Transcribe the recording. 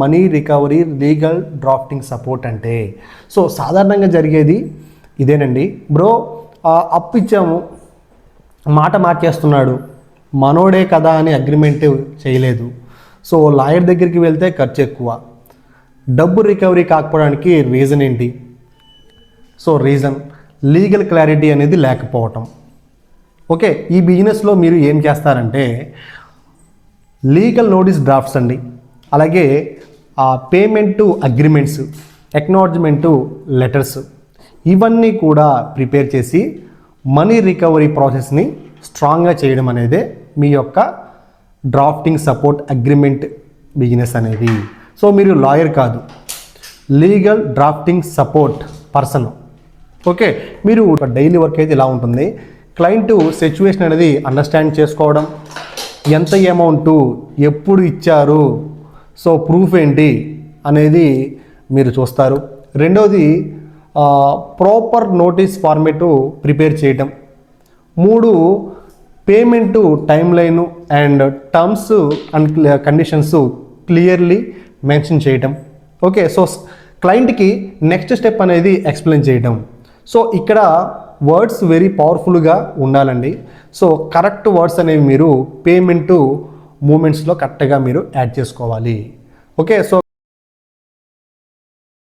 Money recovery legal drafting support అంటే so సాధారణంగా జరిగేది ఇదేనండి. బ్రో అప్పు ఇచ్చాము, మాట మార్చేస్తున్నాడు, మనోడే కదా అని అగ్రిమెంట్ చేయలేదు, సో లాయర్ దగ్గరికి వెళ్తే ఖర్చు ఎక్కువ, డబ్బు రికవరీ కాకపోవడానికి రీజన్ ఏంటి? సో రీజన్ లీగల్ క్లారిటీ అనేది లేకపోవటం. ఓకే, ఈ బిజినెస్లో మీరు ఏం చేస్తారంటే లీగల్ నోటీస్ డ్రాఫ్ట్స్ అండి, అలాగే పేమెంట్ అగ్రిమెంట్స్, ఎక్నాలజ్మెంటు లెటర్స్, ఇవన్నీ కూడా ప్రిపేర్ చేసి మనీ రికవరీ ప్రాసెస్ని స్ట్రాంగ్గా చేయడం అనేదే మీ యొక్క డ్రాఫ్టింగ్ సపోర్ట్ అగ్రిమెంట్ బిజినెస్ అనేది. సో మీరు లాయర్ కాదు, legal drafting support person. Okay, మీరు డైలీ వర్క్ అయితే ఇలా ఉంటుంది. క్లయింట్ సిచ్యువేషన్ అనేది అండర్స్టాండ్ చేసుకోవడం, ఎంత అమౌంట్ ఎప్పుడు ఇచ్చారు, సో ప్రూఫ్ ఏంటి అనేది మీరు చూస్తారు. రెండవది ప్రాపర్ నోటీస్ ఫార్మేటు ప్రిపేర్ చేయటం. 3 payment time line and terms and conditions clearly mention చేయటం. ఓకే, సో క్లయింట్కి నెక్స్ట్ స్టెప్ అనేది ఎక్స్ప్లెయిన్ చేయటం. సో ఇక్కడ వర్డ్స్ వెరీ పవర్ఫుల్గా ఉండాలండి. సో కరెక్ట్ వర్డ్స్ అనేవి మీరు పేమెంటు మూమెంట్స్లో కరెక్ట్గా మీరు యాడ్ చేసుకోవాలి. Okay, so